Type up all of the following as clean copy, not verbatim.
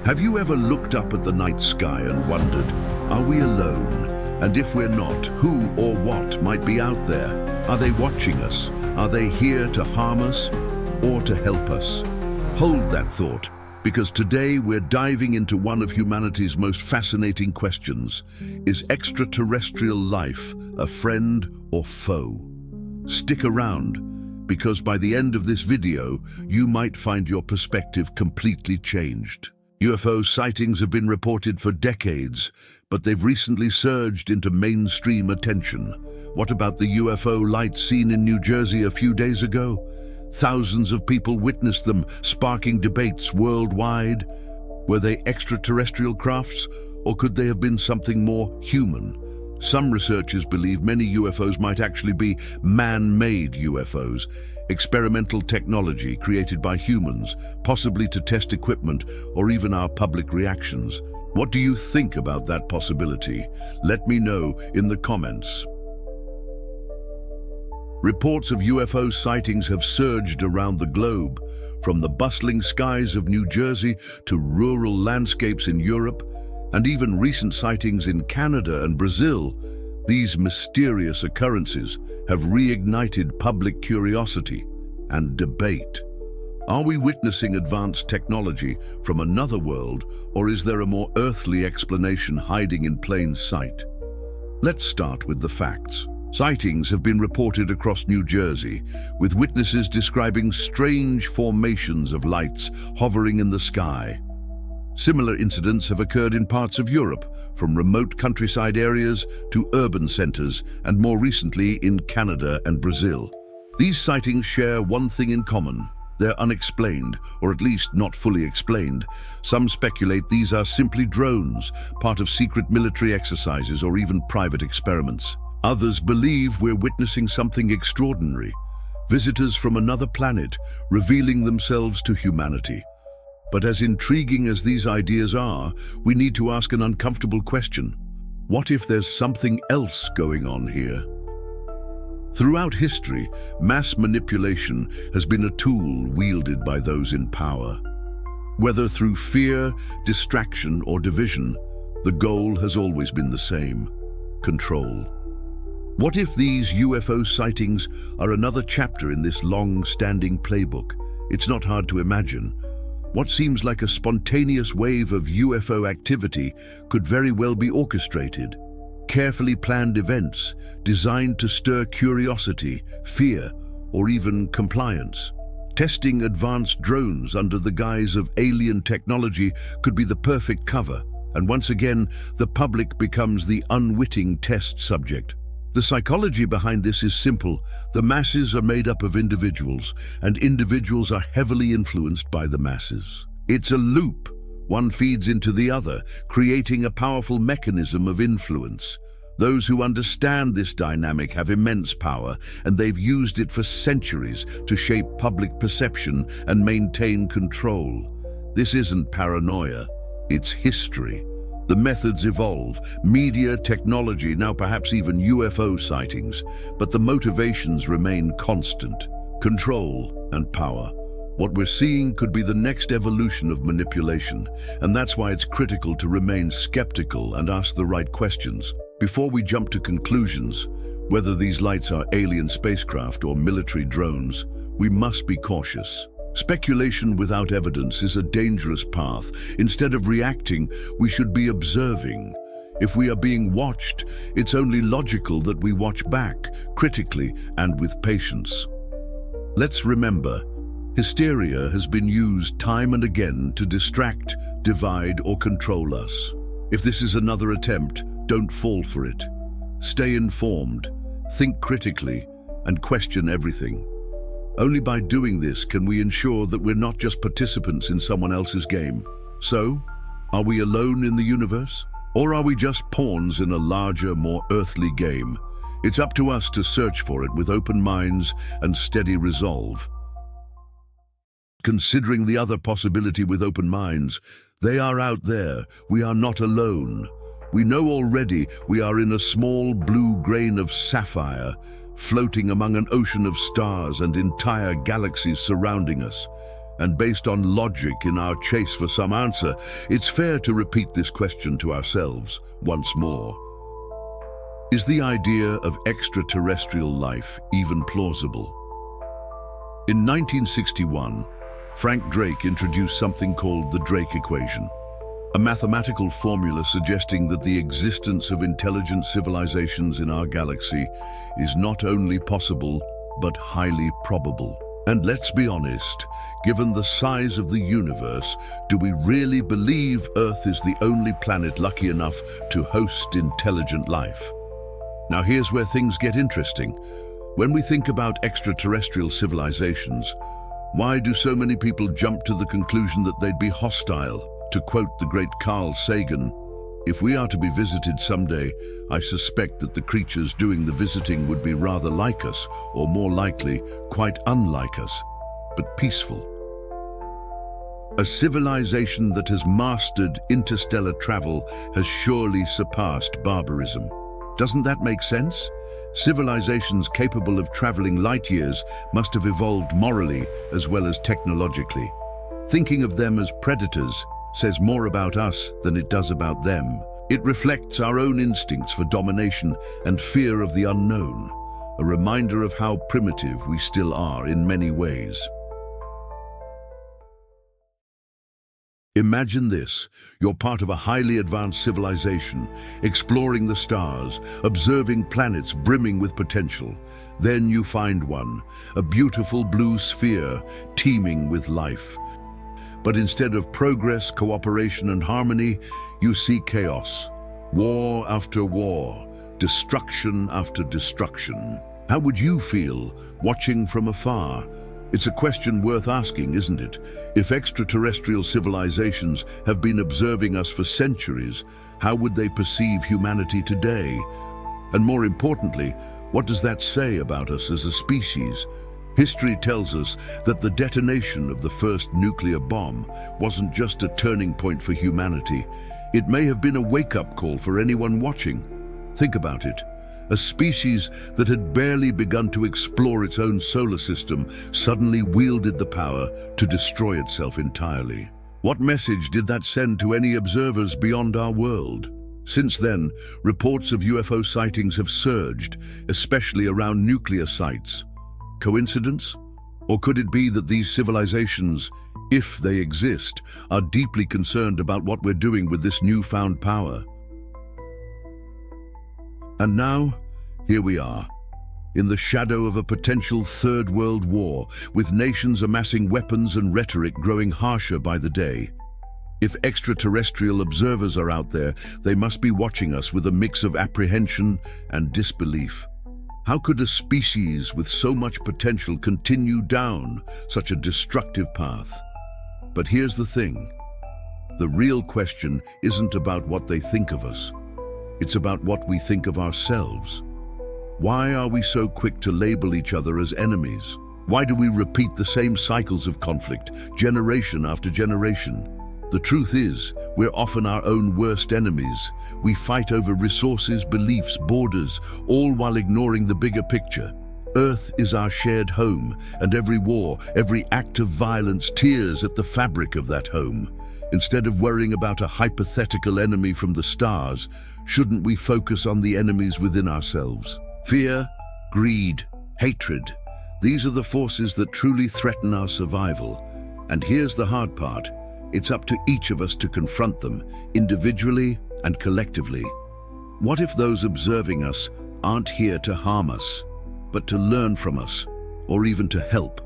Have you ever looked up at the night sky and wondered, are we alone? And if we're not, who or what might be out there? Are they watching us? Are they here to harm us or to help us? Hold that thought, because today we're diving into one of humanity's most fascinating questions. Is extraterrestrial life a friend or foe? Stick around, because by the end of this video, you might find your perspective completely changed. UFO sightings have been reported for decades, but they've recently surged into mainstream attention. What about the UFO lights seen in New Jersey a few days ago? Thousands of people witnessed them, sparking debates worldwide. Were they extraterrestrial crafts, or could they have been something more human? Some researchers believe many UFOs might actually be man-made UFOs, experimental technology created by humans, possibly to test equipment or even our public reactions. What do you think about that possibility? Let me know in the comments. Reports of UFO sightings have surged around the globe, from the bustling skies of New Jersey to rural landscapes in Europe, and even recent sightings in Canada and Brazil. These mysterious occurrences have reignited public curiosity and debate. Are we witnessing advanced technology from another world, or is there a more earthly explanation hiding in plain sight? Let's start with the facts. Sightings have been reported across New Jersey, with witnesses describing strange formations of lights hovering in the sky. Similar incidents have occurred in parts of Europe, from remote countryside areas to urban centers, and more recently in Canada and Brazil. These sightings share one thing in common. They're unexplained, or at least not fully explained. Some speculate these are simply drones, part of secret military exercises or even private experiments. Others believe we're witnessing something extraordinary, visitors from another planet revealing themselves to humanity. But as intriguing as these ideas are, we need to ask an uncomfortable question. What if there's something else going on here? Throughout history, mass manipulation has been a tool wielded by those in power. Whether through fear, distraction, or division, the goal has always been the same: control. What if these UFO sightings are another chapter in this long-standing playbook? It's not hard to imagine. What seems like a spontaneous wave of UFO activity could very well be orchestrated. Carefully planned events designed to stir curiosity, fear, or even compliance. Testing advanced drones under the guise of alien technology could be the perfect cover, and once again, the public becomes the unwitting test subject. The psychology behind this is simple. The masses are made up of individuals, and individuals are heavily influenced by the masses. It's a loop. One feeds into the other, creating a powerful mechanism of influence. Those who understand this dynamic have immense power, and they've used it for centuries to shape public perception and maintain control. This isn't paranoia, it's history. The methods evolve, media, technology, now perhaps even UFO sightings, but the motivations remain constant: control and power. What we're seeing could be the next evolution of manipulation, and that's why it's critical to remain skeptical and ask the right questions. Before we jump to conclusions, whether these lights are alien spacecraft or military drones, we must be cautious. Speculation without evidence is a dangerous path. Instead of reacting, we should be observing. If we are being watched, it's only logical that we watch back, critically and with patience. Let's remember, hysteria has been used time and again to distract, divide, or control us. If this is another attempt, don't fall for it. Stay informed, think critically, and question everything. Only by doing this can we ensure that we're not just participants in someone else's game. So, are we alone in the universe? Or are we just pawns in a larger, more earthly game? It's up to us to search for it with open minds and steady resolve. Considering the other possibility with open minds, they are out there. We are not alone. We know already we are in a small blue grain of sapphire, floating among an ocean of stars and entire galaxies surrounding us. And based on logic in our chase for some answer, it's fair to repeat this question to ourselves once more. Is the idea of extraterrestrial life even plausible? In 1961, Frank Drake introduced something called the Drake equation, a mathematical formula suggesting that the existence of intelligent civilizations in our galaxy is not only possible, but highly probable. And let's be honest, given the size of the universe, do we really believe Earth is the only planet lucky enough to host intelligent life? Now here's where things get interesting. When we think about extraterrestrial civilizations, why do so many people jump to the conclusion that they'd be hostile? To quote the great Carl Sagan, "If we are to be visited someday, I suspect that the creatures doing the visiting would be rather like us, or more likely, quite unlike us, but peaceful." A civilization that has mastered interstellar travel has surely surpassed barbarism. Doesn't that make sense? Civilizations capable of traveling light years must have evolved morally as well as technologically. Thinking of them as predators says more about us than it does about them. It reflects our own instincts for domination and fear of the unknown, a reminder of how primitive we still are in many ways. Imagine this: you're part of a highly advanced civilization, exploring the stars, observing planets brimming with potential. Then you find one, a beautiful blue sphere teeming with life. But instead of progress, cooperation, and harmony, you see chaos, war after war, destruction after destruction. How would you feel watching from afar? It's a question worth asking, isn't it? If extraterrestrial civilizations have been observing us for centuries, how would they perceive humanity today? And more importantly, what does that say about us as a species? History tells us that the detonation of the first nuclear bomb wasn't just a turning point for humanity. It may have been a wake-up call for anyone watching. Think about it. A species that had barely begun to explore its own solar system suddenly wielded the power to destroy itself entirely. What message did that send to any observers beyond our world? Since then, reports of UFO sightings have surged, especially around nuclear sites. Coincidence? Or could it be that these civilizations, if they exist, are deeply concerned about what we're doing with this newfound power? And now, here we are, in the shadow of a potential Third World War, with nations amassing weapons and rhetoric growing harsher by the day. If extraterrestrial observers are out there, they must be watching us with a mix of apprehension and disbelief. How could a species with so much potential continue down such a destructive path? But here's the thing. The real question isn't about what they think of us. It's about what we think of ourselves. Why are we so quick to label each other as enemies? Why do we repeat the same cycles of conflict, generation after generation? The truth is, we're often our own worst enemies. We fight over resources, beliefs, borders, all while ignoring the bigger picture. Earth is our shared home, and every war, every act of violence tears at the fabric of that home. Instead of worrying about a hypothetical enemy from the stars, shouldn't we focus on the enemies within ourselves? Fear, greed, hatred. These are the forces that truly threaten our survival. And here's the hard part. It's up to each of us to confront them, individually and collectively. What if those observing us aren't here to harm us, but to learn from us, or even to help?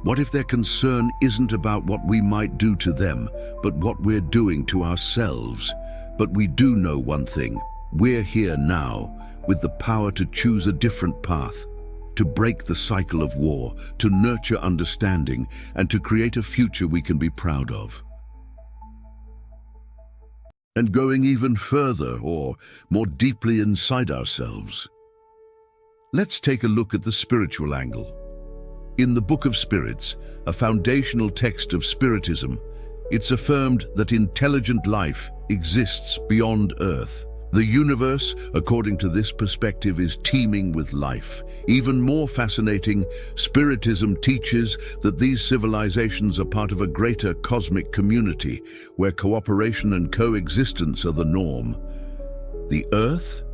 What if their concern isn't about what we might do to them, but what we're doing to ourselves? But we do know one thing. We're here now, with the power to choose a different path, to break the cycle of war, to nurture understanding, and to create a future we can be proud of. And going even further, or more deeply inside ourselves, let's take a look at the spiritual angle. In the Book of Spirits, a foundational text of Spiritism, it's affirmed that intelligent life exists beyond Earth. The universe, according to this perspective, is teeming with life. Even more fascinating, Spiritism teaches that these civilizations are part of a greater cosmic community, where cooperation and coexistence are the norm. The Earth?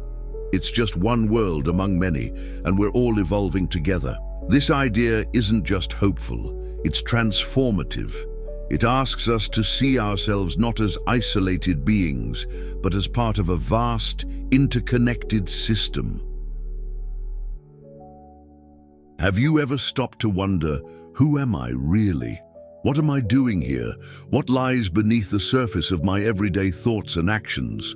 It's just one world among many, and we're all evolving together. This idea isn't just hopeful, it's transformative. It asks us to see ourselves not as isolated beings, but as part of a vast, interconnected system. Have you ever stopped to wonder, who am I really? What am I doing here? What lies beneath the surface of my everyday thoughts and actions?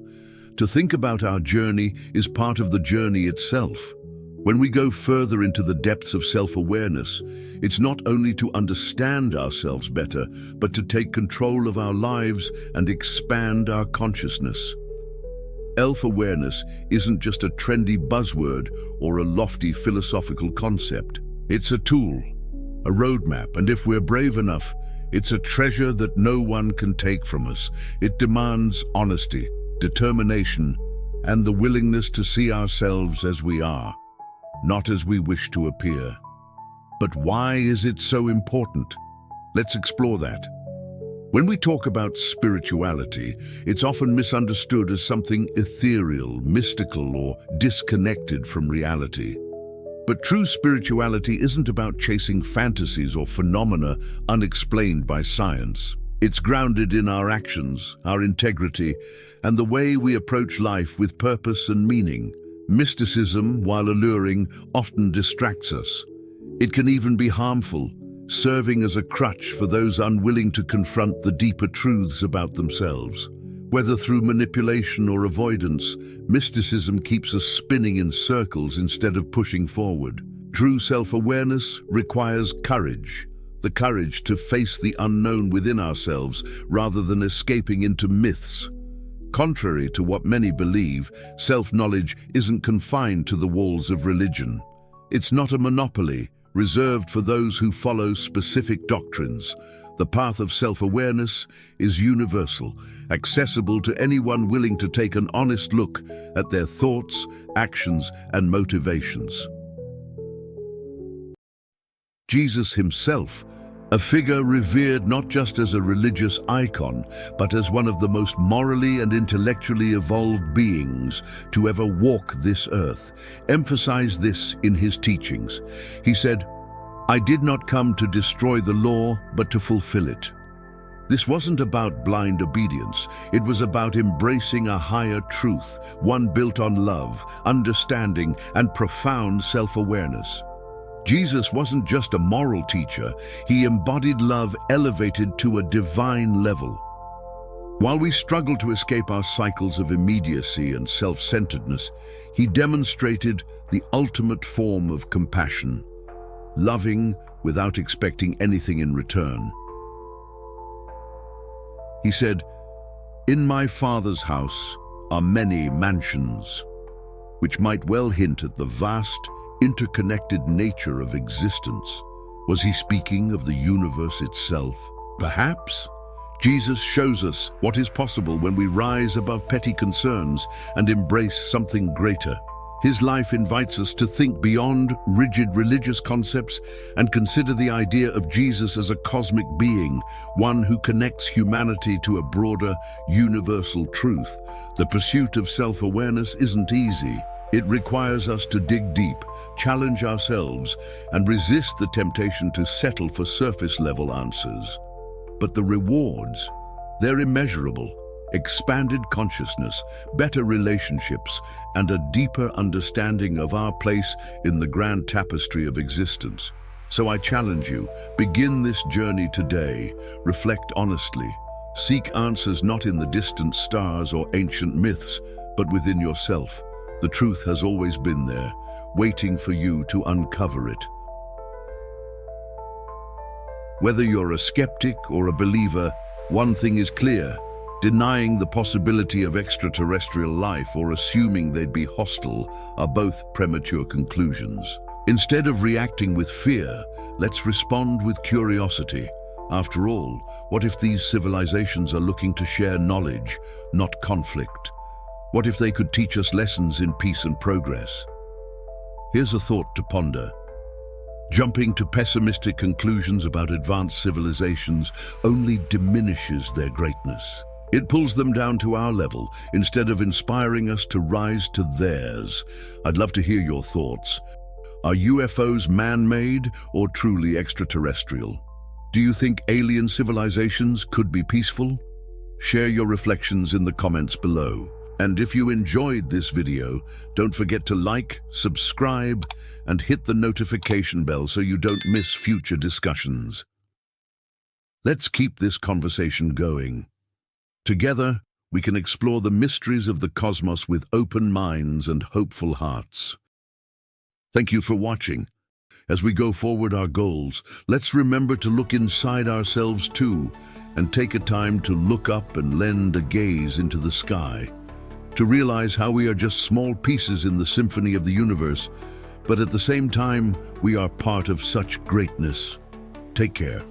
To think about our journey is part of the journey itself. When we go further into the depths of self-awareness, it's not only to understand ourselves better, but to take control of our lives and expand our consciousness. Self-awareness isn't just a trendy buzzword or a lofty philosophical concept. It's a tool, a roadmap, and if we're brave enough, it's a treasure that no one can take from us. It demands honesty, determination, and the willingness to see ourselves as we are, not as we wish to appear. But why is it so important? Let's explore that. When we talk about spirituality, it's often misunderstood as something ethereal, mystical, or disconnected from reality. But true spirituality isn't about chasing fantasies or phenomena unexplained by science. It's grounded in our actions, our integrity, and the way we approach life with purpose and meaning. Mysticism, while alluring, often distracts us. It can even be harmful, serving as a crutch for those unwilling to confront the deeper truths about themselves. Whether through manipulation or avoidance, mysticism keeps us spinning in circles instead of pushing forward. True self-awareness requires courage, the courage to face the unknown within ourselves rather than escaping into myths. Contrary to what many believe, self-knowledge isn't confined to the walls of religion. It's not a monopoly, reserved for those who follow specific doctrines. The path of self-awareness is universal, accessible to anyone willing to take an honest look at their thoughts, actions, and motivations. Jesus himself, a figure revered not just as a religious icon, but as one of the most morally and intellectually evolved beings to ever walk this earth, emphasized this in his teachings. He said, "I did not come to destroy the law, but to fulfill it." This wasn't about blind obedience. It was about embracing a higher truth, one built on love, understanding, and profound self-awareness. Jesus wasn't just a moral teacher, he embodied love elevated to a divine level. While we struggle to escape our cycles of immediacy and self-centeredness, he demonstrated the ultimate form of compassion, loving without expecting anything in return. He said, "In my Father's house are many mansions," which might well hint at the vast, interconnected nature of existence. Was he speaking of the universe itself? Perhaps. Jesus shows us what is possible when we rise above petty concerns and embrace something greater. His life invites us to think beyond rigid religious concepts and consider the idea of Jesus as a cosmic being, one who connects humanity to a broader, universal truth. The pursuit of self-awareness isn't easy. It requires us to dig deep, challenge ourselves, and resist the temptation to settle for surface-level answers. But the rewards, they're immeasurable. Expanded consciousness, better relationships, and a deeper understanding of our place in the grand tapestry of existence. So I challenge you, begin this journey today. Reflect honestly. Seek answers not in the distant stars or ancient myths, but within yourself. The truth has always been there, waiting for you to uncover it. Whether you're a skeptic or a believer, one thing is clear. Denying the possibility of extraterrestrial life or assuming they'd be hostile are both premature conclusions. Instead of reacting with fear, let's respond with curiosity. After all, what if these civilizations are looking to share knowledge, not conflict? What if they could teach us lessons in peace and progress? Here's a thought to ponder. Jumping to pessimistic conclusions about advanced civilizations only diminishes their greatness. It pulls them down to our level instead of inspiring us to rise to theirs. I'd love to hear your thoughts. Are UFOs man-made or truly extraterrestrial? Do you think alien civilizations could be peaceful? Share your reflections in the comments below. And if you enjoyed this video, don't forget to like, subscribe, and hit the notification bell so you don't miss future discussions. Let's keep this conversation going. Together, we can explore the mysteries of the cosmos with open minds and hopeful hearts. Thank you for watching. As we go forward our goals, let's remember to look inside ourselves too, and take a time to look up and lend a gaze into the sky, to realize how we are just small pieces in the symphony of the universe, but at the same time, we are part of such greatness. Take care.